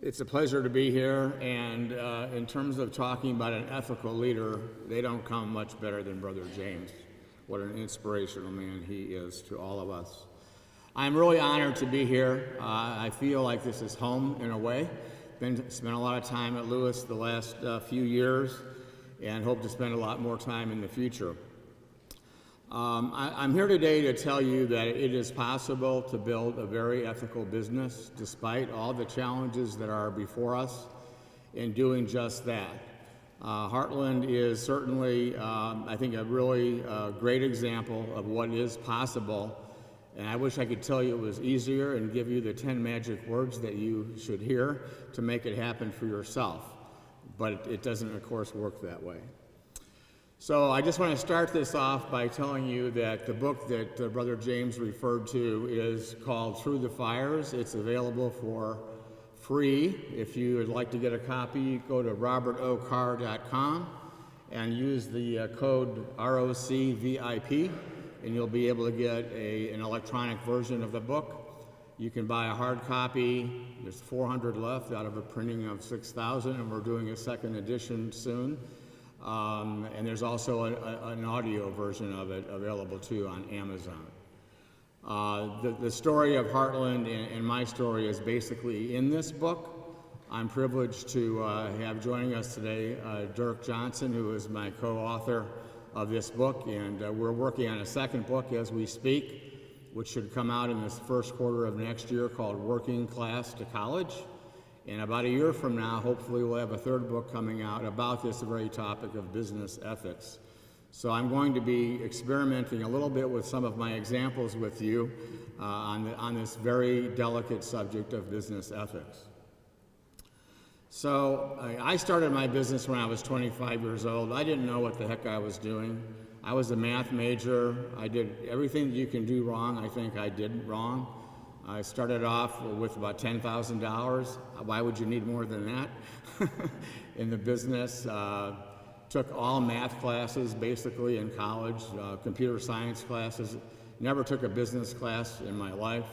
It's a pleasure to be here, and in terms of talking about an ethical leader, they don't come much better than Brother James. What an inspirational man he is to all of us. I'm really honored to be here. I feel like this is home in a way. Spent a lot of time at Lewis the last few years, and hope to spend a lot more time in the future. I'm here today to tell you that it is possible to build a very ethical business despite all the challenges that are before us in doing just that. Heartland is certainly, I think, a really great example of what is possible, and I wish I could tell you it was easier and give you the 10 magic words that you should hear to make it happen for yourself, but it doesn't, of course, work that way. So I just want to start this off by telling you that the book that Brother James referred to is called Through the Fires. It's available for free. If you would like to get a copy, go to robertocarr.com and use the code ROCVIP, and you'll be able to get an electronic version of the book. You can buy a hard copy. There's 400 left out of a printing of 6,000, and we're doing a second edition soon. And there's also an audio version of it available too on Amazon. The story of Heartland and my story is basically in this book. I'm privileged to have joining us today Dirk Johnson, who is my co-author of this book, and we're working on a second book as we speak, which should come out in this first quarter of next year, called Working Class to College. And about a year from now, hopefully we'll have a third book coming out about this very topic of business ethics. So I'm going to be experimenting a little bit with some of my examples with you on this very delicate subject of business ethics. So I started my business when I was 25 years old. I didn't know what the heck I was doing. I was a math major. I did everything that you can do wrong. I think I did wrong. I started off with about $10,000. Why would you need more than that in the business? Took all math classes basically in college, computer science classes. Never took a business class in my life.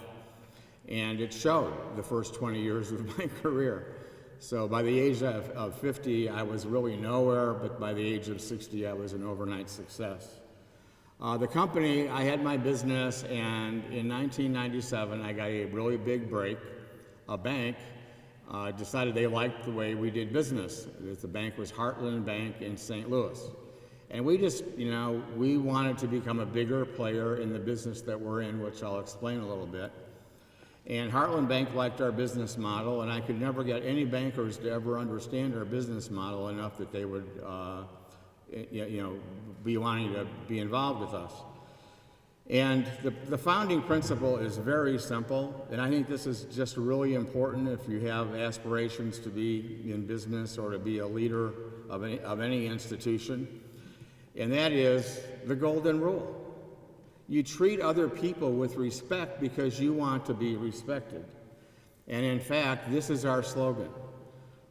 And it showed the first 20 years of my career. So by the age of 50, I was really nowhere, but by the age of 60, I was an overnight success. The company, I had my business, and in 1997, I got a really big break. A bank decided they liked the way we did business. The bank was Heartland Bank in St. Louis. And we just, we wanted to become a bigger player in the business that we're in, which I'll explain a little bit. And Heartland Bank liked our business model, and I could never get any bankers to ever understand our business model enough that they would be wanting to be involved with us. And the founding principle is very simple, and I think this is just really important if you have aspirations to be in business or to be a leader of any institution, and that is the golden rule. You treat other people with respect because you want to be respected. And in fact, this is our slogan.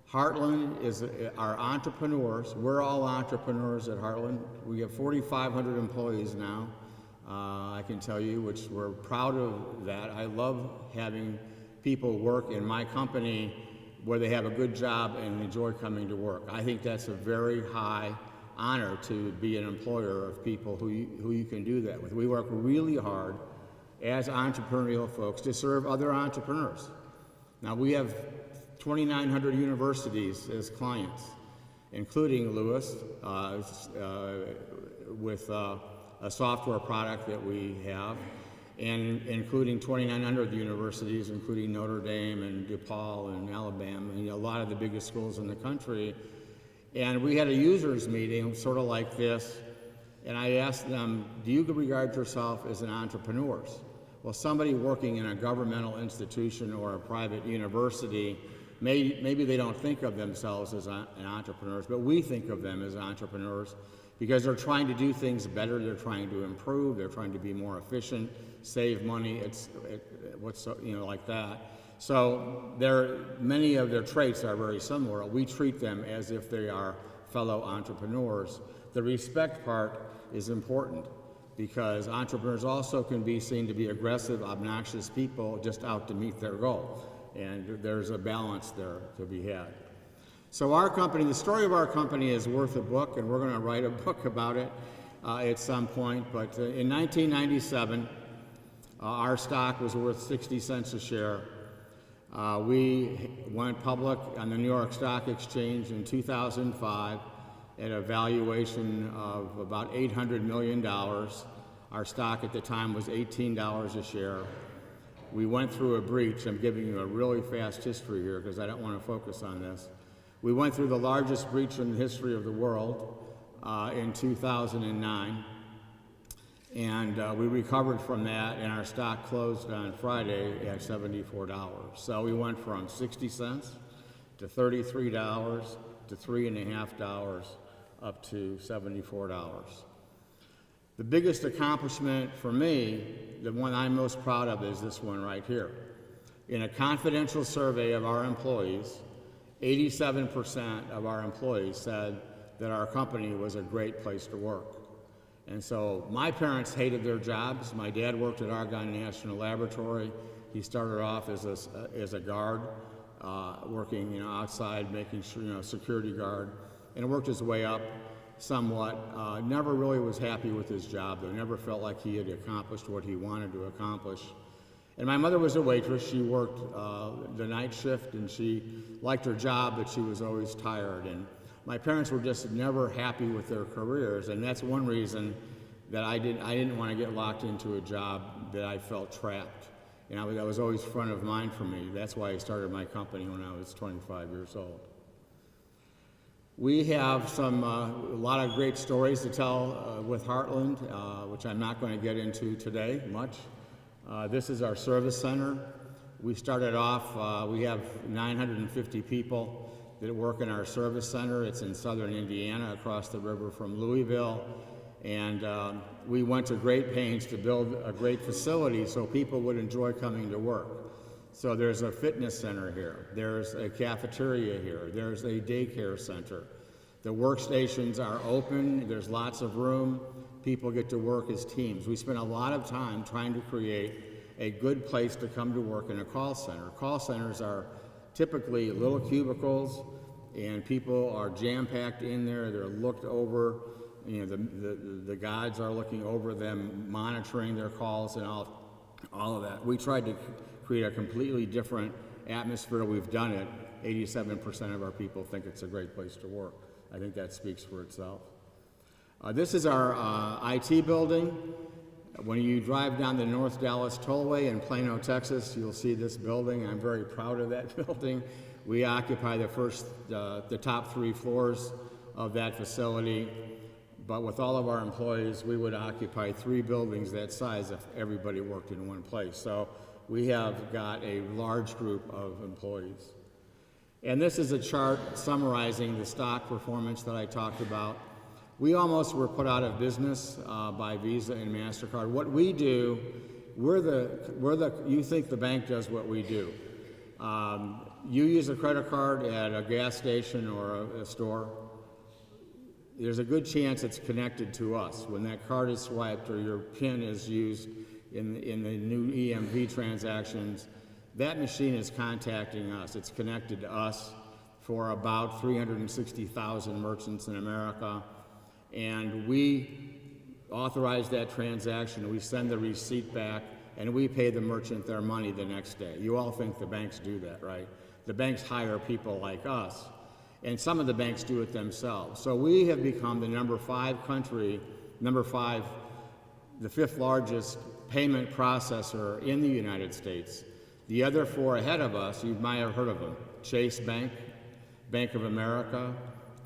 Heartland is our entrepreneurs. We're all entrepreneurs at Heartland. We have 4,500 employees now, I can tell you, which we're proud of that. I love having people work in my company where they have a good job and enjoy coming to work. I think that's a very high honor to be an employer of people who you can do that with. We work really hard as entrepreneurial folks to serve other entrepreneurs. Now, we have 2,900 universities as clients, including Lewis, with a software product that we have, and including 2,900 universities, including Notre Dame and DePaul and Alabama, and a lot of the biggest schools in the country. And we had a users meeting, sort of like this, and I asked them, do you regard yourself as an entrepreneur? Well, somebody working in a governmental institution or a private university, maybe they don't think of themselves as entrepreneurs, but we think of them as entrepreneurs because they're trying to do things better, they're trying to improve, they're trying to be more efficient, save money, like that. So many of their traits are very similar. We treat them as if they are fellow entrepreneurs. The respect part is important because entrepreneurs also can be seen to be aggressive, obnoxious people just out to meet their goal. and there's a balance there to be had. So our company, the story of our company is worth a book, and we're going to write a book about it at some point. But in 1997, our stock was worth 60 cents a share. We went public on the New York Stock Exchange in 2005 at a valuation of about $800 million. Our stock at the time was $18 a share. We went through a breach. I'm giving you a really fast history here because I don't want to focus on this. We went through the largest breach in the history of the world in 2009, and we recovered from that, and our stock closed on Friday at $74. So we went from 60 cents to $33 to $3.50 up to $74. The biggest accomplishment for me, the one I'm most proud of, is this one right here. In a confidential survey of our employees, 87% of our employees said that our company was a great place to work. And so my parents hated their jobs. My dad worked at Argonne National Laboratory. He started off as a guard, working outside, making sure, security guard, and worked his way up somewhat. Never really was happy with his job, though. Never felt like he had accomplished what he wanted to accomplish. And my mother was a waitress. She worked the night shift, and she liked her job, but she was always tired. And my parents were just never happy with their careers, and that's one reason that I didn't want to get locked into a job that I felt trapped. And that was always front of mind for me. That's why I started my company when I was 25 years old. We have a lot of great stories to tell with Heartland, which I'm not going to get into today much. This is our service center. We started off, we have 950 people that work in our service center. It's in southern Indiana, across the river from Louisville. And we went to great pains to build a great facility so people would enjoy coming to work. So there's a fitness center here, there's a cafeteria here, there's a daycare center. The workstations are open, there's lots of room, people get to work as teams. We spent a lot of time trying to create a good place to come to work in a call center. Call centers are typically little cubicles, and people are jam-packed in there, they're looked over, the guides are looking over them, monitoring their calls and all of that. We tried to create a completely different atmosphere. We've done it. 87% of our people think it's a great place to work. I think that speaks for itself. This is our IT building. When you drive down the North Dallas Tollway in Plano, Texas, you'll see this building. I'm very proud of that building. We occupy the top 3 floors of that facility. But with all of our employees, we would occupy 3 buildings that size if everybody worked in one place. So we have got a large group of employees. And this is a chart summarizing the stock performance that I talked about. We almost were put out of business by Visa and MasterCard. What we do, you think the bank does what we do. You use a credit card at a gas station or a store, there's a good chance it's connected to us. When that card is swiped or your PIN is used in the new EMV transactions, that machine is contacting us. It's connected to us for about 360,000 merchants in America. And we authorize that transaction, we send the receipt back, and we pay the merchant their money the next day. You all think the banks do that, right? The banks hire people like us, and some of the banks do it themselves. So we have become the number 5 country, the 5th largest payment processor in the United States. The other 4 ahead of us, you might have heard of them: Chase Bank, Bank of America,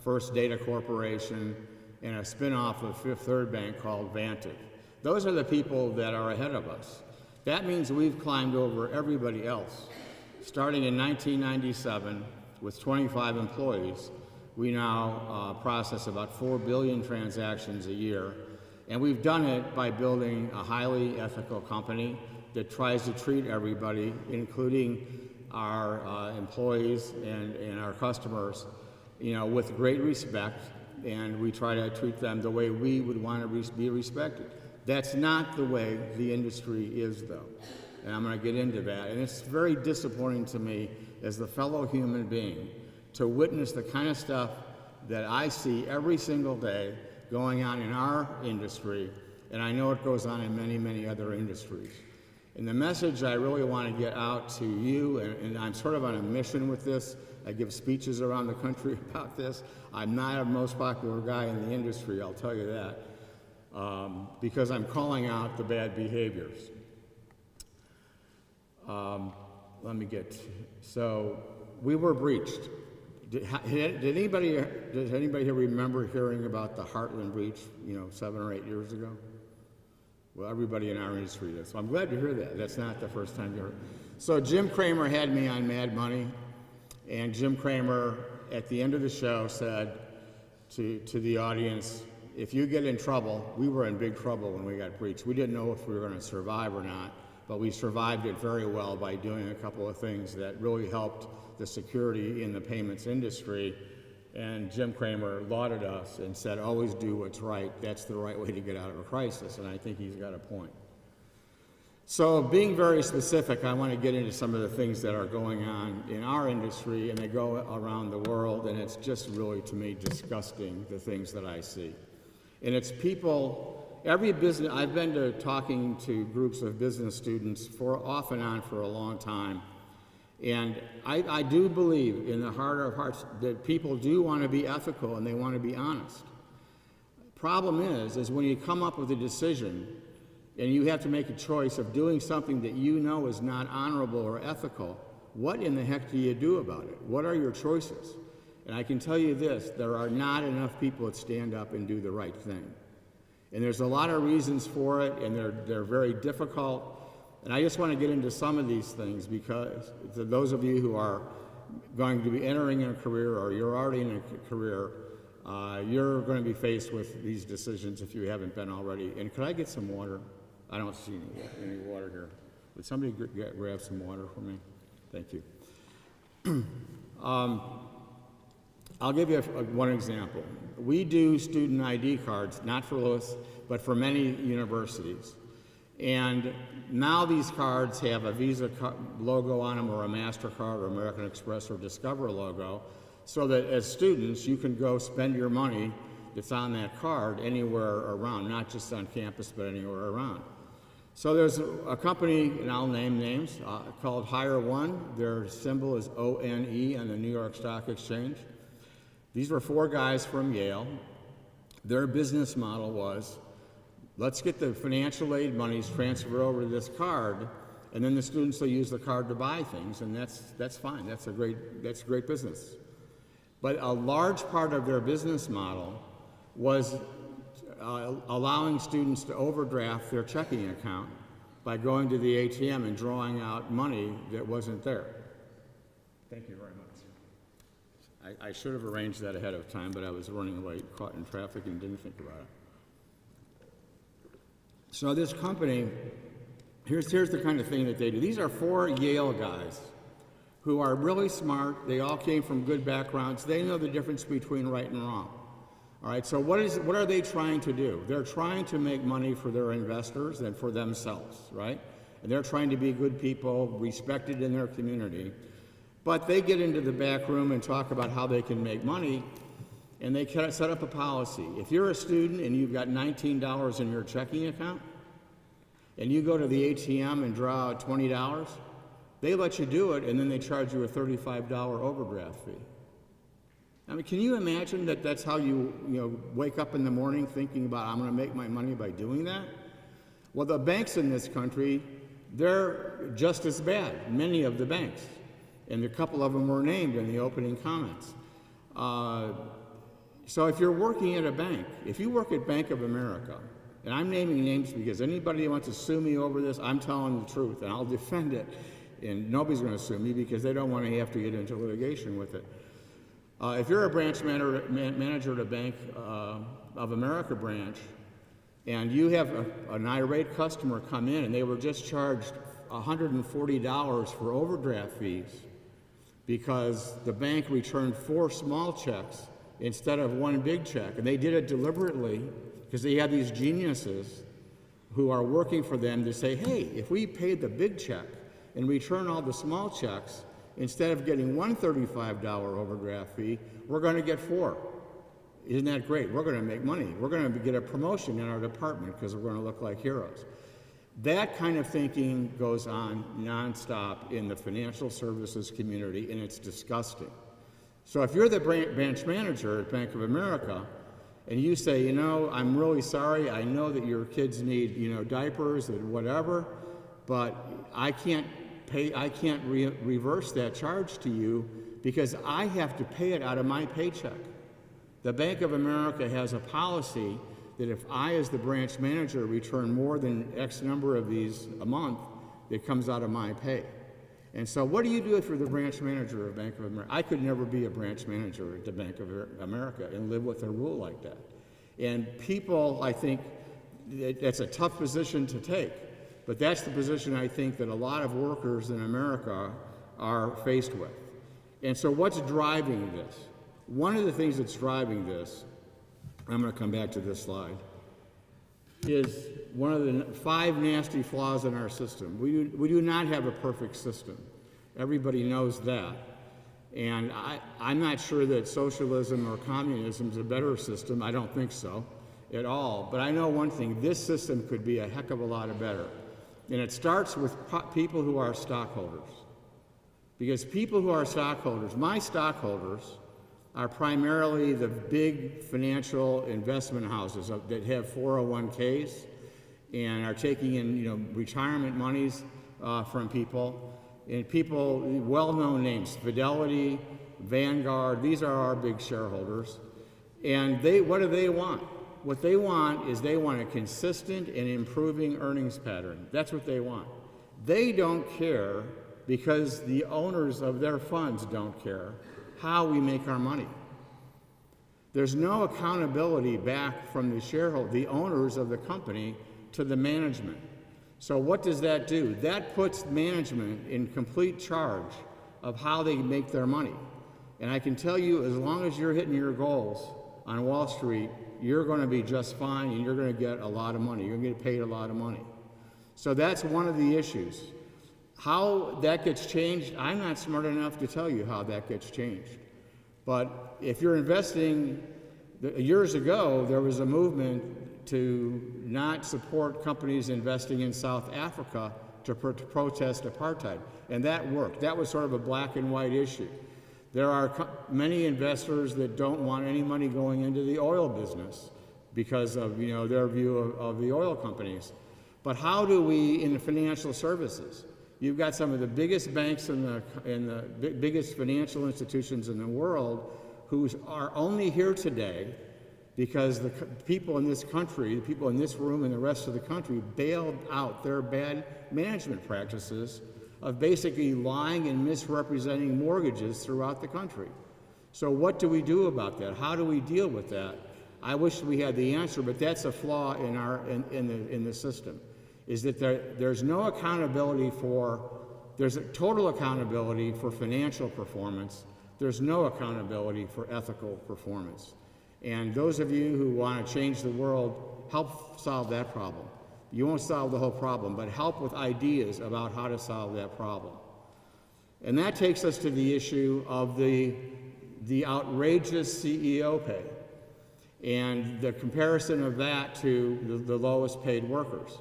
First Data Corporation, and a spin-off of Fifth Third Bank called Vantiv. Those are the people that are ahead of us. That means we've climbed over everybody else. Starting in 1997, with 25 employees, we now process about 4 billion transactions a year, and we've done it by building a highly ethical company that tries to treat everybody, including our employees and our customers, with great respect, and we try to treat them the way we would want to be respected. That's not the way the industry is, though. and I'm going to get into that. And it's very disappointing to me as the fellow human being to witness the kind of stuff that I see every single day going on in our industry, and I know it goes on in many, many other industries. And the message I really want to get out to you, and I'm sort of on a mission with this. I give speeches around the country about this. I'm not a most popular guy in the industry, I'll tell you that, because I'm calling out the bad behaviors. So we were breached. Does anybody here remember hearing about the Heartland breach, 7 or 8 years ago? Well, everybody in our industry does. So I'm glad to hear that. That's not the first time you heard. So Jim Cramer had me on Mad Money, and Jim Cramer, at the end of the show, said to the audience, if you get in trouble, we were in big trouble when we got breached. We didn't know if we were going to survive or not, but we survived it very well by doing a couple of things that really helped the security in the payments industry. And Jim Cramer lauded us and said, always do what's right. That's the right way to get out of a crisis, and I think he's got a point. So being very specific, I want to get into some of the things that are going on in our industry, and they go around the world, and it's just really, to me, disgusting, the things that I see. And it's people, every business, I've been to talking to groups of business students off and on for a long time, and I do believe in the heart of hearts that people do want to be ethical and they want to be honest. Problem is when you come up with a decision and you have to make a choice of doing something that you know is not honorable or ethical, what in the heck do you do about it? What are your choices? And I can tell you this, there are not enough people that stand up and do the right thing. And there's a lot of reasons for it, and they're very difficult. And I just want to get into some of these things because to those of you who are going to be entering a career or you're already in a career, you're going to be faced with these decisions if you haven't been already. And could I get some water? I don't see any water here. Would somebody grab some water for me? Thank you. I'll give you one example. We do student ID cards, not for Lewis, but for many universities. And now these cards have a Visa logo on them or a MasterCard or American Express or Discover logo, so that as students you can go spend your money that's on that card anywhere around, not just on campus but anywhere around. So there's a company, and I'll name names, called Hire One. Their symbol is ONE on the New York Stock Exchange. These were 4 guys from Yale. Their business model was, let's get the financial aid monies transferred over to this card, and then the students will use the card to buy things, and that's fine. That's great business. But a large part of their business model was allowing students to overdraft their checking account by going to the ATM and drawing out money that wasn't there. Thank you very much. I should have arranged that ahead of time, but I was running late, caught in traffic, and didn't think about it. So this company, here's the kind of thing that they do. These are 4 Yale guys who are really smart. They all came from good backgrounds. They know the difference between right and wrong. All right, so what are they trying to do? They're trying to make money for their investors and for themselves, right? And they're trying to be good people, respected in their community. But they get into the back room and talk about how they can make money, and they set up a policy. If you're a student and you've got $19 in your checking account, and you go to the ATM and draw out $20, they let you do it, and then they charge you a $35 overdraft fee. I mean, can you imagine that that's how you wake up in the morning thinking about, I'm going to make my money by doing that? Well, the banks in this country, they're just as bad, many of the banks. And a couple of them were named in the opening comments. So if you're working at a bank, if you work at Bank of America, and I'm naming names because anybody who wants to sue me over this, I'm telling the truth, and I'll defend it. And nobody's going to sue me because they don't want to have to get into litigation with it. If you're a branch manager at a Bank of America branch, and you have an irate customer come in and they were just charged $140 for overdraft fees because the bank returned 4 small checks instead of 1 big check. And they did it deliberately because they had these geniuses who are working for them to say, hey, if we pay the big check and return all the small checks, instead of getting one $35 overdraft fee, we're going to get 4. Isn't that great? We're going to make money. We're going to get a promotion in our department because we're going to look like heroes. That kind of thinking goes on nonstop in the financial services community, and it's disgusting. So if you're the branch manager at Bank of America, and you say, you know, I'm really sorry, I know that your kids need, you know, diapers and whatever, but I can't reverse that charge to you because I have to pay it out of my paycheck. The Bank of America has a policy that if I, as the branch manager, return more than X number of these a month, it comes out of my pay. And so what do you do if you're the branch manager of Bank of America? I could never be a branch manager at the Bank of America and live with a rule like that. And people, I think, that's a tough position to take. But that's the position I think that a lot of workers in America are faced with. And so what's driving this? One of the things that's driving this, I'm going to come back to this slide, is one of the 5 nasty flaws in our system. We do not have a perfect system. Everybody knows that. And I'm not sure that socialism or communism is a better system. I don't think so at all. But I know one thing, this system could be a heck of a lot better. And it starts with people who are stockholders. Because people who are stockholders, my stockholders, are primarily the big financial investment houses that have 401ks and are taking in, you know, retirement monies from people. And people, well-known names, Fidelity, Vanguard, these are our big shareholders. And what do they want? What they want is they want a consistent and improving earnings pattern. That's what they want. They don't care, because the owners of their funds don't care, how we make our money. There's no accountability back from the owners of the company to the management. So what does that do? That puts management in complete charge of how they make their money. And I can tell you, as long as you're hitting your goals on Wall Street, you're going to be just fine, and you're going to get a lot of money. You're going to get paid a lot of money. So that's one of the issues. How that gets changed, I'm not smart enough to tell you how that gets changed. But if you're investing, years ago, there was a movement to not support companies investing in South Africa to protest apartheid. And that worked. That was sort of a black and white issue. There are many investors that don't want any money going into the oil business because of, you know, their view of the oil companies. But how do we, in the financial services, you've got some of the biggest banks and the biggest financial institutions in the world who are only here today because the people in this country, the people in this room and the rest of the country bailed out their bad management practices of basically lying and misrepresenting mortgages throughout the country. So what do we do about that? How do we deal with that? I wish we had the answer, but that's a flaw in the system, is that there's no accountability there's a total accountability for financial performance. There's no accountability for ethical performance. And those of you who want to change the world, help solve that problem. You won't solve the whole problem, but help with ideas about how to solve that problem. And that takes us to the issue of the outrageous CEO pay and the comparison of that to the lowest paid workers.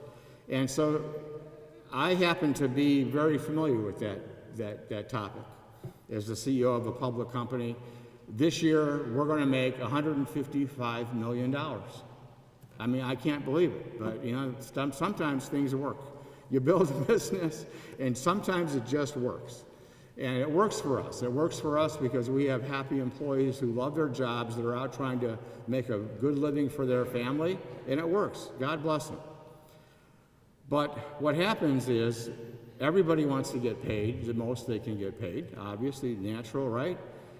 And so I happen to be very familiar with that topic. As the CEO of a public company, this year we're going to make $155 million. I mean, I can't believe it, but you know, sometimes things work. You build a business, and sometimes it just works. And it works for us. It works for us because we have happy employees who love their jobs, that are out trying to make a good living for their family, and it works. God bless them. But what happens is everybody wants to get paid the most they can get paid, obviously, natural, right?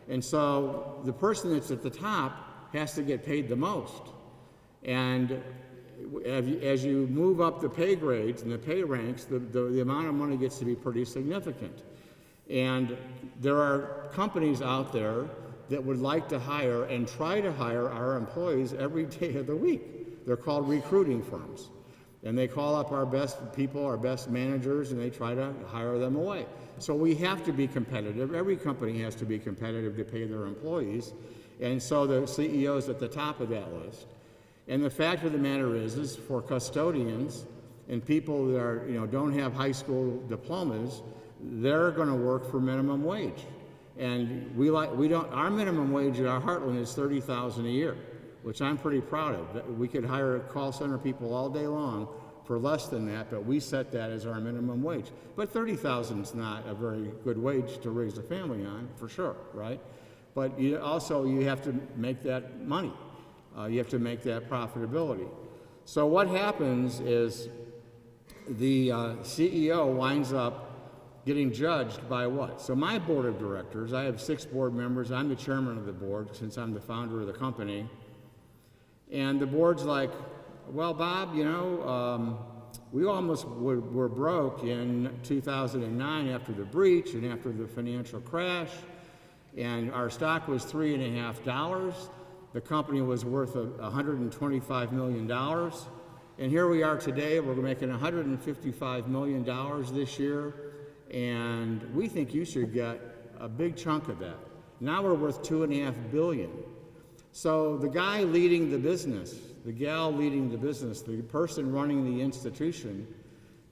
And so the person that's at the top has to get paid the most. And as you move up the pay grades and the pay ranks, the amount of money gets to be pretty significant. And there are companies out there that would like to hire and try to hire our employees every day of the week. They're called recruiting firms. And they call up our best people, our best managers, and they try to hire them away. So we have to be competitive. Every company has to be competitive to pay their employees. And so the CEO is at the top of that list. And the fact of the matter is for custodians and people that are, don't have high school diplomas, they're going to work for minimum wage. And our minimum wage at our Heartland is $30,000 a year, which I'm pretty proud of. We could hire call center people all day long for less than that, but we set that as our minimum wage. But $30,000 is not a very good wage to raise a family on, for sure, right? But you have to make that money. You have to make that profitability. So what happens is the CEO winds up getting judged by what? So my board of directors, I have 6 board members. I'm the chairman of the board since I'm the founder of the company. And the board's like, well, Bob, we almost were broke in 2009 after the breach and after the financial crash. And our stock was $3.50. The company was worth $125 million. And here we are today, we're making $155 million this year. And we think you should get a big chunk of that. Now we're worth $2.5 billion. So the guy leading the business, the gal leading the business, the person running the institution,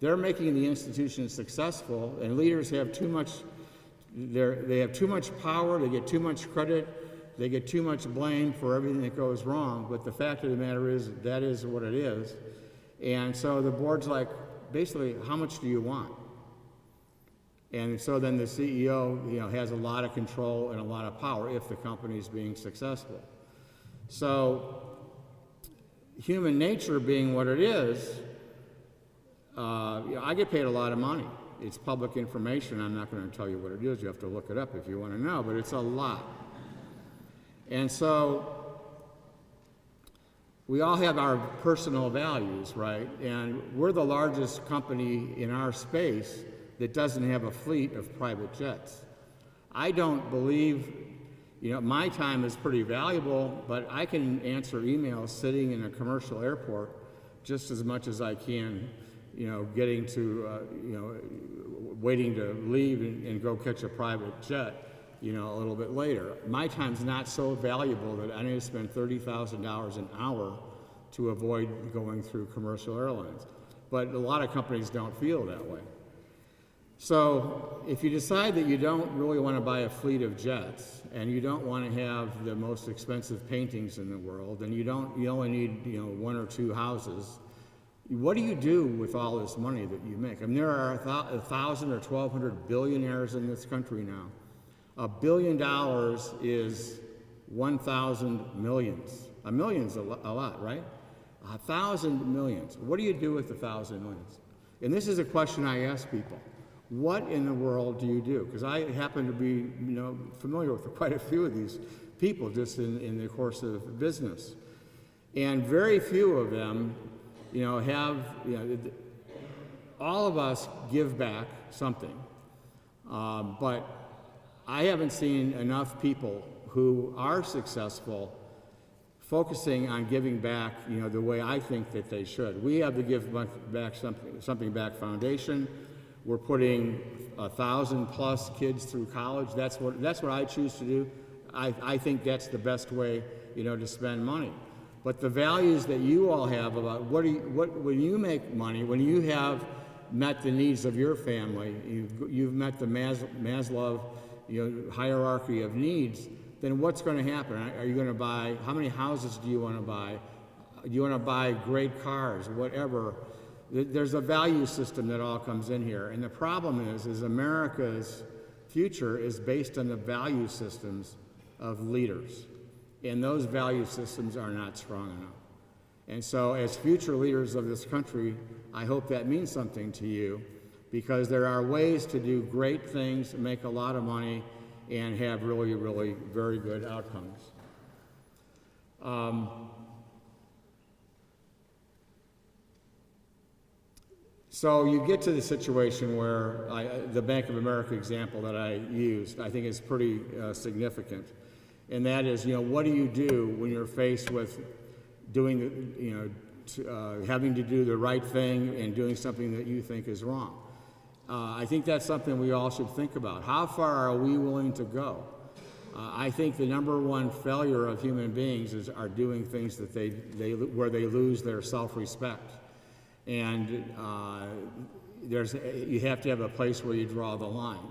they're making the institution successful, and leaders have too much, they have too much power, they get too much credit, they get too much blame for everything that goes wrong, but the fact of the matter is that is what it is. And so the board's like, basically, how much do you want? And so then the CEO, has a lot of control and a lot of power if the company is being successful. So human nature being what it is, I get paid a lot of money. It's public information. I'm not going to tell you what it is. You have to look it up if you want to know, but it's a lot. And so we all have our personal values, right? And we're the largest company in our space that doesn't have a fleet of private jets. I don't believe, my time is pretty valuable, but I can answer emails sitting in a commercial airport just as much as I can, getting to, waiting to leave and go catch a private jet, a little bit later. My time's not so valuable that I need to spend $30,000 an hour to avoid going through commercial airlines. But a lot of companies don't feel that way. So if you decide that you don't really want to buy a fleet of jets and you don't want to have the most expensive paintings in the world and you only need 1 or 2 houses, what do you do with all this money that you make? I mean, there are 1,000 or 1,200 billionaires in this country now. $1 billion is 1,000 millions. A million's a lot, right? 1,000 millions. What do you do with 1,000 millions? And this is a question I ask people. What in the world do you do? Because I happen to be, familiar with quite a few of these people just in the course of business. And very few of them, all of us give back something. But I haven't seen enough people who are successful focusing on giving back, the way I think that they should. We have the Give Back Something Back Foundation. We're putting 1,000+ kids through college. That's what I choose to do. I think that's the best way, to spend money. But the values that you all have about when you make money, when you have met the needs of your family, you've met the Maslow, hierarchy of needs, then what's going to happen? Are you going to buy? How many houses do you want to buy? Do you want to buy great cars? Whatever. There's a value system that all comes in here. And the problem is America's future is based on the value systems of leaders. And those value systems are not strong enough. And so as future leaders of this country, I hope that means something to you, because there are ways to do great things, make a lot of money, and have really, really very good outcomes. So you get to the situation where the Bank of America example that I used, I think is pretty significant. And that is, what do you do when you're faced with doing, having to do the right thing and doing something that you think is wrong. I think that's something we all should think about. How far are we willing to go? I think the number one failure of human beings are doing things that where they lose their self-respect. And you have to have a place where you draw the line.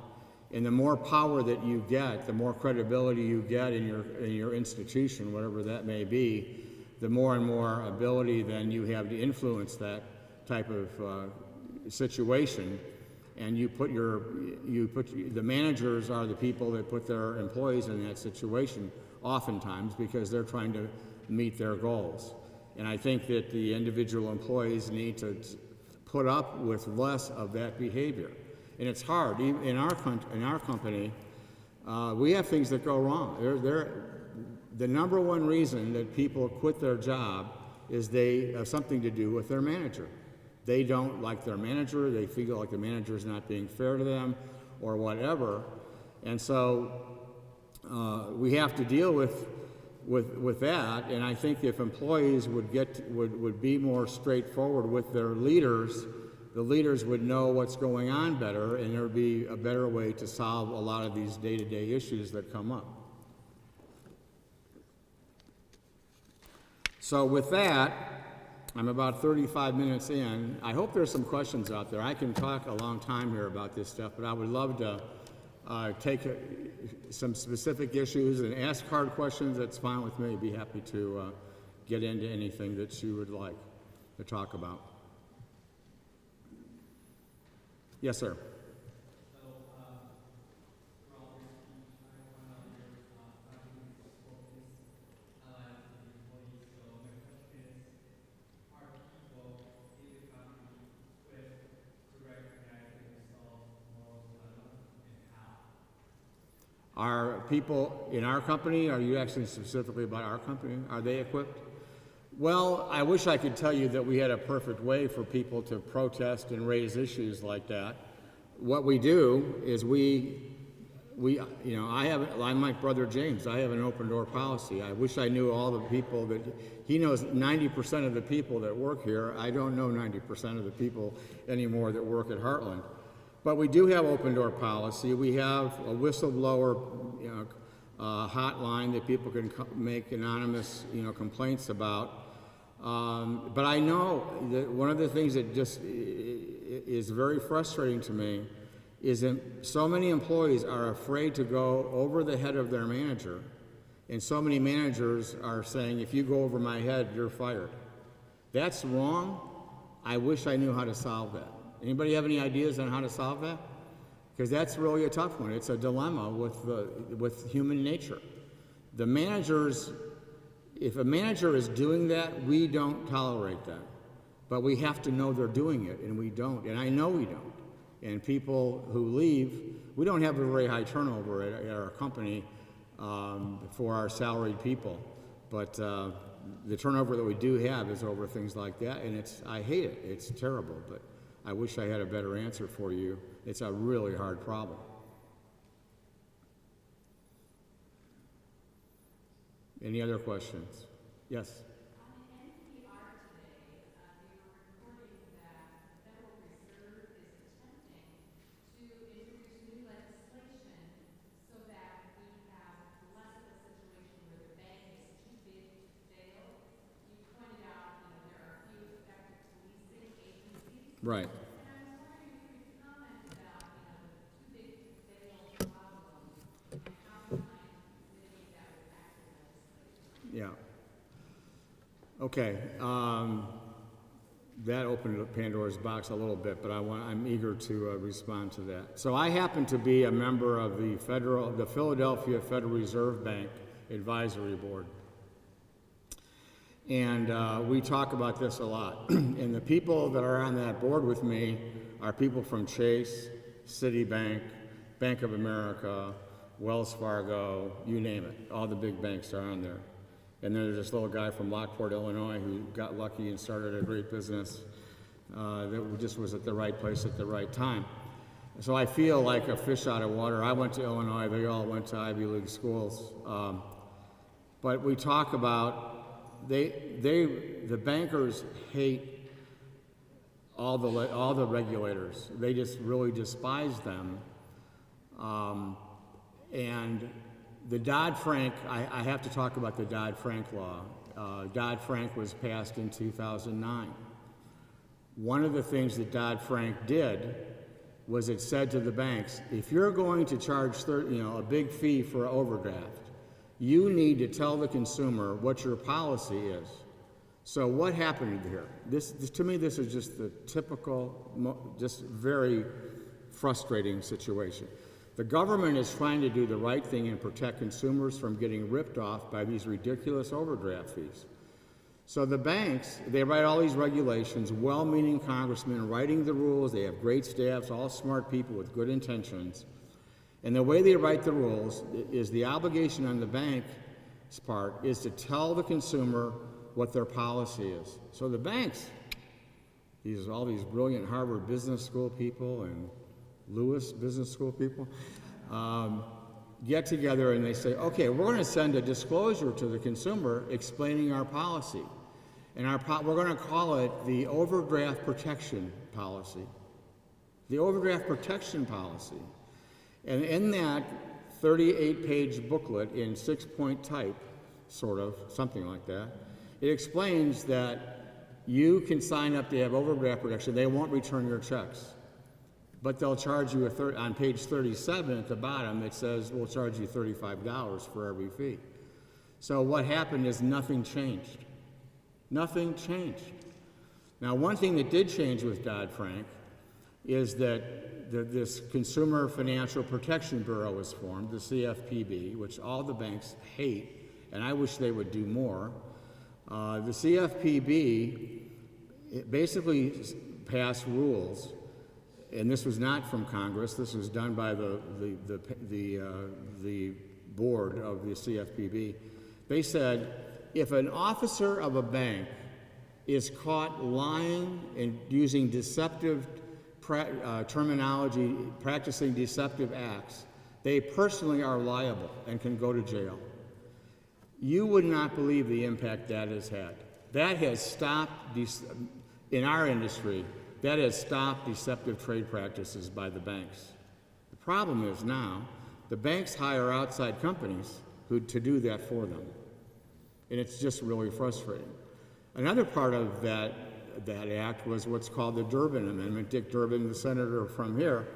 And the more power that you get, the more credibility you get in your institution, whatever that may be, the more and more ability then you have to influence that type of situation. And the managers are the people that put their employees in that situation oftentimes because they're trying to meet their goals. And I think that the individual employees need to put up with less of that behavior. And it's hard. In our company, we have things that go wrong. The number one reason that people quit their job is they have something to do with their manager. They don't like their manager. They feel like the manager is not being fair to them or whatever. And so we have to deal with that. And I think if employees would be more straightforward with their leaders, the leaders would know what's going on better, and there would be a better way to solve a lot of these day-to-day issues that come up. So with that, I'm about 35 minutes in. I hope there's some questions out there. I can talk a long time here about this stuff, but I would love to take some specific issues and ask hard questions. That's fine with me. I'd be happy to get into anything that you would like to talk about. Yes, sir. Are people in our company, are you asking specifically about our company? Are they equipped? Well, I wish I could tell you that we had a perfect way for people to protest and raise issues like that. What we do is I'm like Brother James. I have an open door policy. I wish I knew all the people that, he knows 90% of the people that work here. I don't know 90% of the people anymore that work at Heartland. But we do have open door policy. We have a whistleblower hotline that people can make anonymous complaints about. But I know that one of the things that just is very frustrating to me is that so many employees are afraid to go over the head of their manager, and so many managers are saying, if you go over my head, you're fired. That's wrong. I wish I knew how to solve that. Anybody have any ideas on how to solve that? Because that's really a tough one. It's a dilemma with human nature. The managers, if a manager is doing that, we don't tolerate that. But we have to know they're doing it, and we don't. And I know we don't. And people who leave, we don't have a very high turnover at our company for our salaried people. But the turnover that we do have is over things like that, and I hate it. It's terrible, but I wish I had a better answer for you. It's a really hard problem. Any other questions? Yes? On NPR today, they were reporting that the Federal Reserve is attempting to introduce new legislation so that we have less of a situation where the bank is too big to fail. You pointed out, there are few effective policing agencies. Right. Yeah. Okay. That opened up Pandora's box a little bit, but I'm eager to respond to that. So I happen to be a member of the Philadelphia Federal Reserve Bank Advisory Board. And we talk about this a lot. And the people that are on that board with me are people from Chase, Citibank, Bank of America, Wells Fargo, you name it. All the big banks are on there. And then there's this little guy from Lockport, Illinois, who got lucky and started a great business that just was at the right place at the right time. So I feel like a fish out of water. I went to Illinois. They all went to Ivy League schools. But we talk about the bankers hate all the regulators. They just really despise them. And the Dodd-Frank, I have to talk about the Dodd-Frank law. Dodd-Frank was passed in 2009. One of the things that Dodd-Frank did was it said to the banks, if you're going to charge a big fee for an overdraft, you need to tell the consumer what your policy is. So what happened here? To me, this is just the typical, just very frustrating situation. The government is trying to do the right thing and protect consumers from getting ripped off by these ridiculous overdraft fees. So the banks, they write all these regulations, well-meaning congressmen writing the rules, they have great staffs, all smart people with good intentions. And the way they write the rules is the obligation on the bank's part is to tell the consumer what their policy is. So the banks, all these brilliant Harvard Business School people and Lewis Business School people, get together and they say, okay, we're going to send a disclosure to the consumer explaining our policy. And we're going to call it the Overdraft Protection Policy. The Overdraft Protection Policy. And in that 38-page booklet in 6-point type, sort of, something like that, it explains that you can sign up to have overdraft protection. They won't return your checks. But they'll charge you on page 37 at the bottom, it says we'll charge you $35 for every fee. So what happened is nothing changed. Nothing changed. Now, one thing that did change with Dodd-Frank is that this Consumer Financial Protection Bureau was formed, the CFPB, which all the banks hate, and I wish they would do more. The CFPB basically passed rules. And this was not from Congress. This was done by the board of the CFPB. They said, if an officer of a bank is caught lying and using deceptive terminology, practicing deceptive acts, they personally are liable and can go to jail. You would not believe the impact that has had. That has stopped, in our industry, that has stopped deceptive trade practices by the banks. The problem is now, the banks hire outside companies to do that for them. And it's just really frustrating. Another part of that act was what's called the Durbin Amendment. Dick Durbin, the senator from here,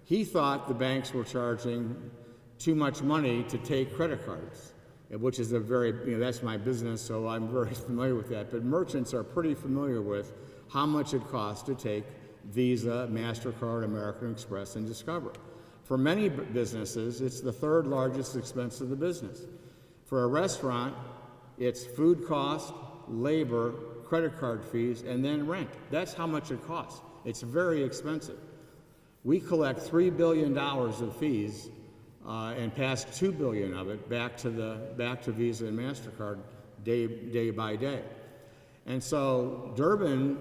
he thought the banks were charging too much money to take credit cards, which is that's my business, so I'm very familiar with that. But merchants are pretty familiar with how much it costs to take Visa, MasterCard, American Express, and Discover. For many businesses, it's the third largest expense of the business. For a restaurant, it's food cost, labor, credit card fees, and then rent. That's how much it costs. It's very expensive. We collect $3 billion of fees and pass $2 billion of it back to Visa and MasterCard day by day. And so Durbin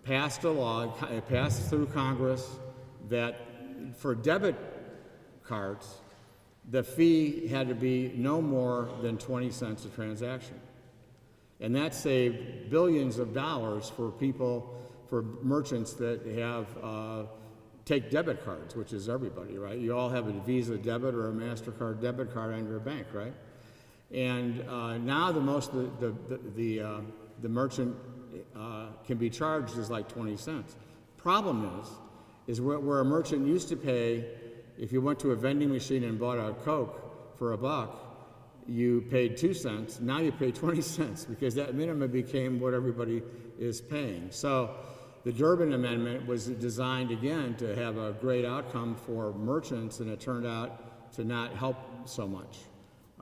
passed a law, it passed through Congress, that for debit cards, the fee had to be no more than 20 cents a transaction. And that saved billions of dollars for merchants that take debit cards, which is everybody, right? You all have a Visa debit or a MasterCard debit card on your bank, right? And now the merchant can be charged is like 20 cents. Problem is where a merchant used to pay, if you went to a vending machine and bought a Coke for $1, you paid 2 cents. Now you pay 20 cents because that minimum became what everybody is paying. So the Durbin Amendment was designed again to have a great outcome for merchants, and it turned out to not help so much.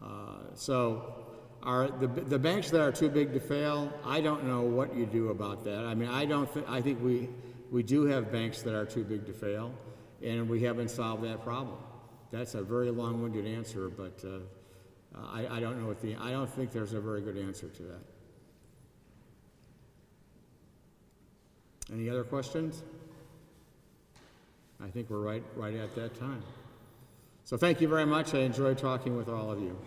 The banks that are too big to fail, I don't know what you do about that. I mean, I think we do have banks that are too big to fail, and we haven't solved that problem. That's a very long-winded answer, but I don't know I don't think there's a very good answer to that. Any other questions? I think we're right at that time. So thank you very much. I enjoyed talking with all of you.